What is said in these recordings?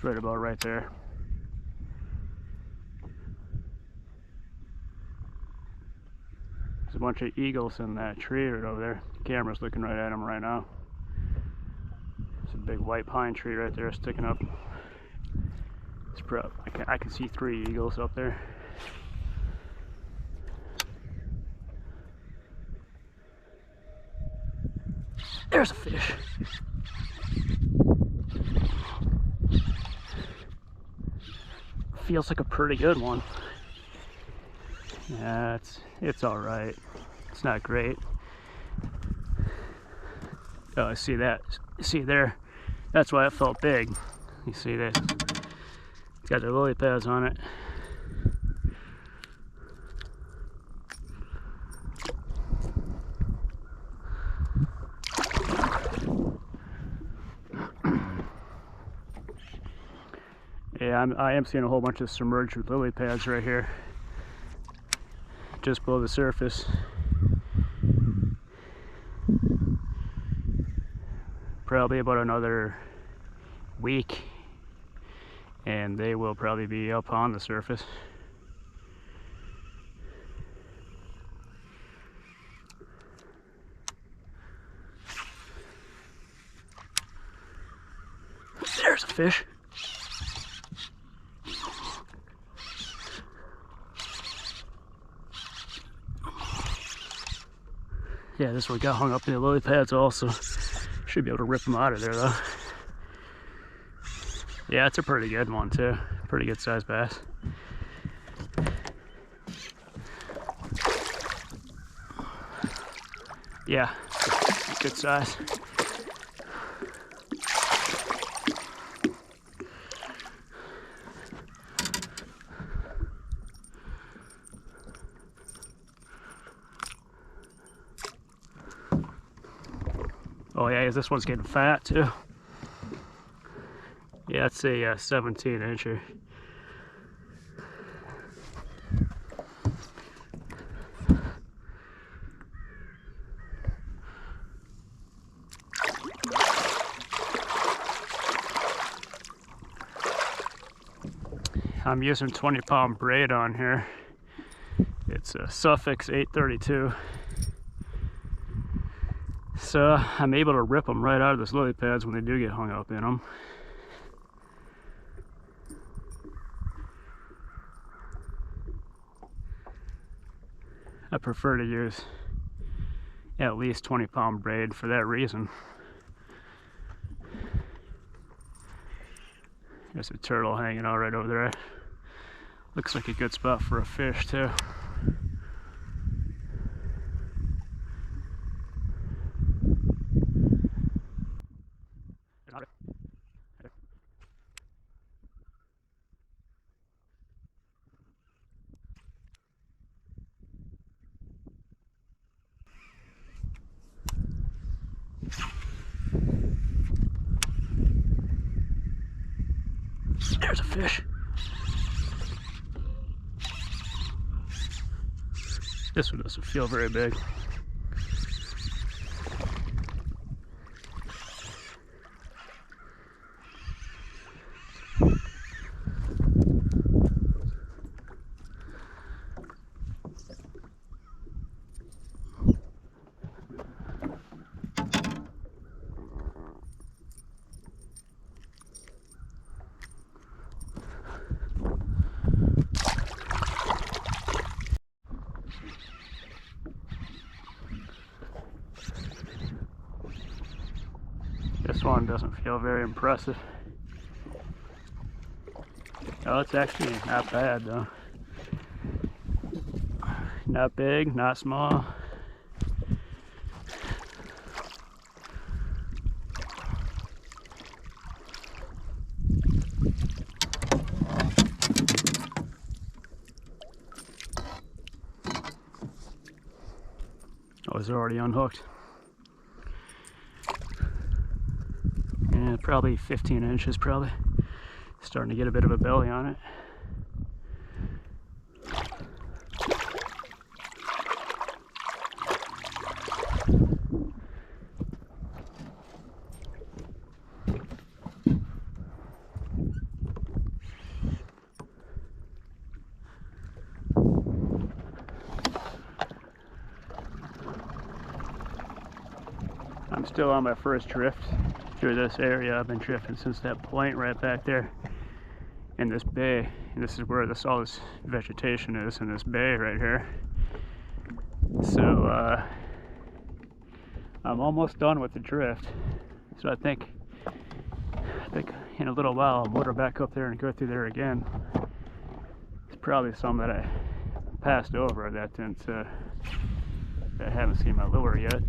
right about right there. There's a bunch of eagles in that tree right over there. The camera's looking right at them right now. There's a big white pine tree right there sticking up. It's I can see 3 eagles up there. There's a fish. Feels like a pretty good one. Yeah, it's all right. It's not great. Oh, I see that. See there? That's why it felt big. You see that? It's got the lily pads on it. Yeah, I am seeing a whole bunch of submerged lily pads right here, just below the surface. Probably about another week, and they will probably be up on the surface. There's a fish. Yeah, this one got hung up in the lily pads also. Should be able to rip them out of there though. Yeah, it's a pretty good one too. Pretty good sized bass. Yeah, good size. Oh yeah, this one's getting fat too. Yeah, it's a 17 incher. I'm using 20-pound braid on here. It's a Suffix 832. So I'm able to rip them right out of those lily pads when they do get hung up in them. I prefer to use at least 20-pound braid for that reason. There's a turtle hanging out right over there. Looks like a good spot for a fish too. There's a fish. This one doesn't feel very big. This one doesn't feel very impressive. Oh, it's actually not bad though. Not big, not small. Oh, is it already unhooked? Yeah, probably 15 inches probably. Starting to get a bit of a belly on it. still on my first drift through this area. I've been drifting since that point right back there in this bay. And this is where all this vegetation is, in this bay right here. So I'm almost done with the drift. So I think in a little while I'll motor back up there and go through there again. It's probably some that I passed over that I haven't seen my lure yet.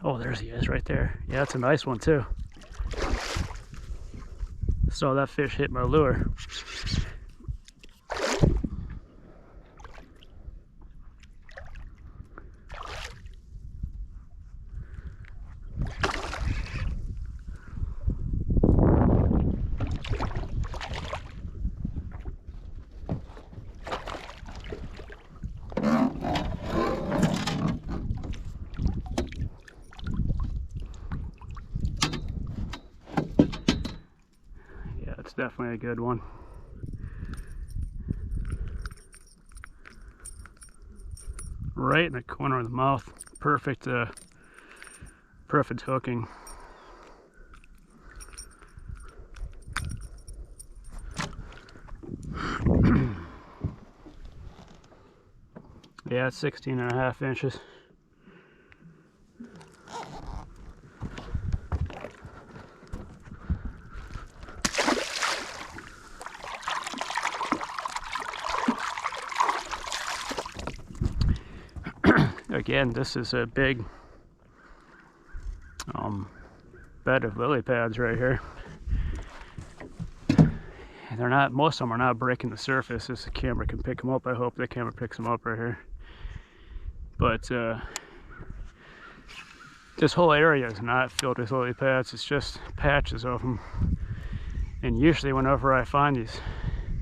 Oh, there's he is right there. Yeah, that's a nice one too. Saw that fish hit my lure. It's definitely a good one. Right in the corner of the mouth. Perfect, perfect hooking. Yeah, it's 16.5 inches. Again, this is a big bed of lily pads right here. And they're not, most of them are not breaking the surface. This camera can pick them up. I hope the camera picks them up right here. But this whole area is not filled with lily pads. It's just patches of them. And usually whenever I find these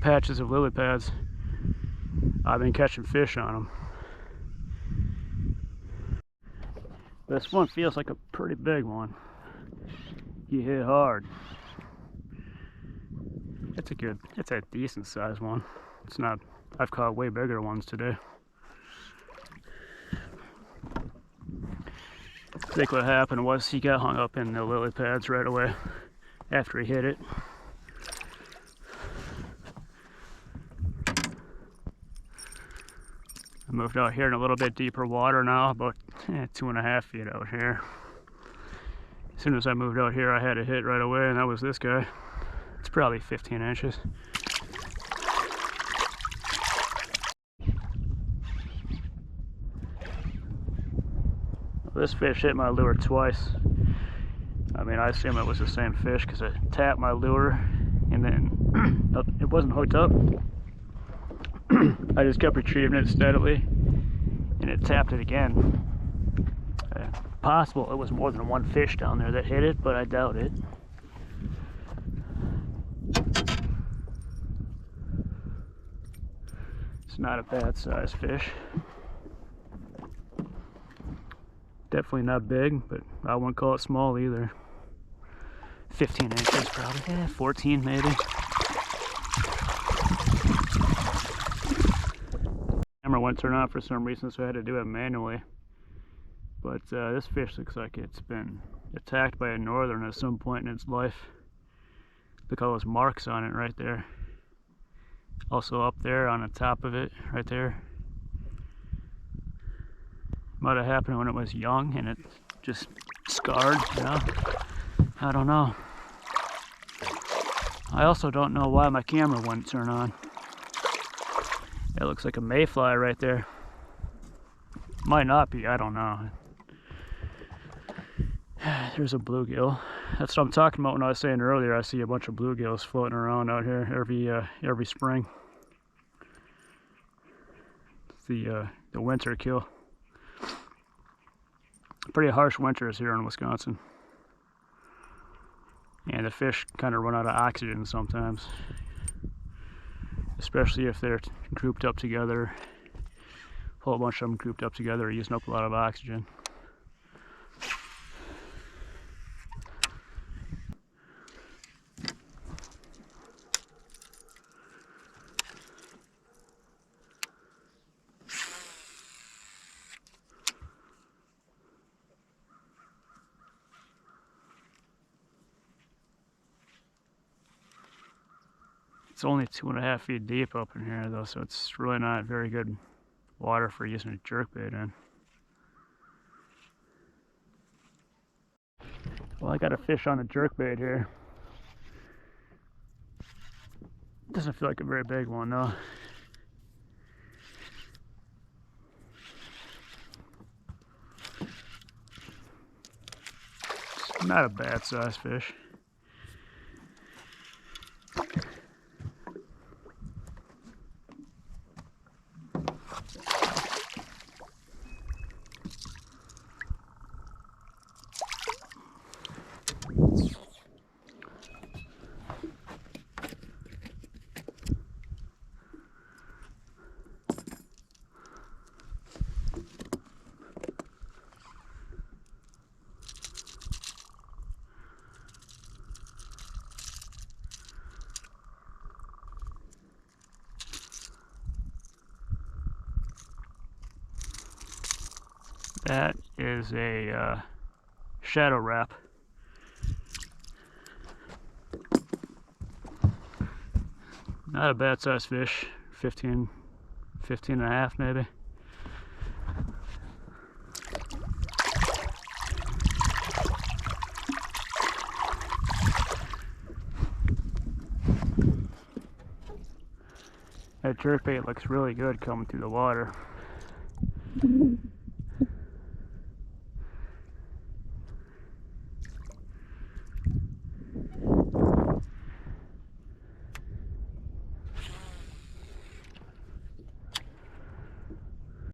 patches of lily pads, I've been catching fish on them. This one feels like a pretty big one. He hit hard. It's a decent sized one. It's not, I've caught way bigger ones today. I think what happened was he got hung up in the lily pads right away after he hit it. I moved out here in a little bit deeper water now, about 2.5 feet out here. As soon as I moved out here, I had a hit right away, and that was this guy. It's probably 15 inches. This fish hit my lure twice. I mean, I assume it was the same fish because it tapped my lure, and then it wasn't hooked up. I just kept retrieving it steadily, and it tapped it again. Possible it was more than one fish down there that hit it, but I doubt it. It's not a bad sized fish. Definitely not big, but I wouldn't call it small either. 15 inches probably, 14 maybe. Camera wouldn't turn on for some reason, so I had to do it manually. But this fish looks like it's been attacked by a northern at some point in its life. Look at all those marks on it right there. Also up there on the top of it, right there. Might have happened when it was young and it just scarred, you know? I don't know. I also don't know why my camera wouldn't turn on. It looks like a mayfly right there. Might not be, I don't know. There's a bluegill. That's what I'm talking about when I was saying earlier. I see a bunch of bluegills floating around out here every spring. It's the winter kill. Pretty harsh winters here in Wisconsin. And the fish kind of run out of oxygen sometimes. especially if they're grouped up together. A whole bunch of them grouped up together, using up a lot of oxygen. It's only 2.5 feet deep up in here though, so it's really not very good water for using a jerkbait in. Well, I got a fish on a jerkbait here. Doesn't feel like a very big one though. It's not a bad sized fish. That is a shadow wrap. Not a bad sized fish, 15 and a half maybe. That jerkbait looks really good coming through the water.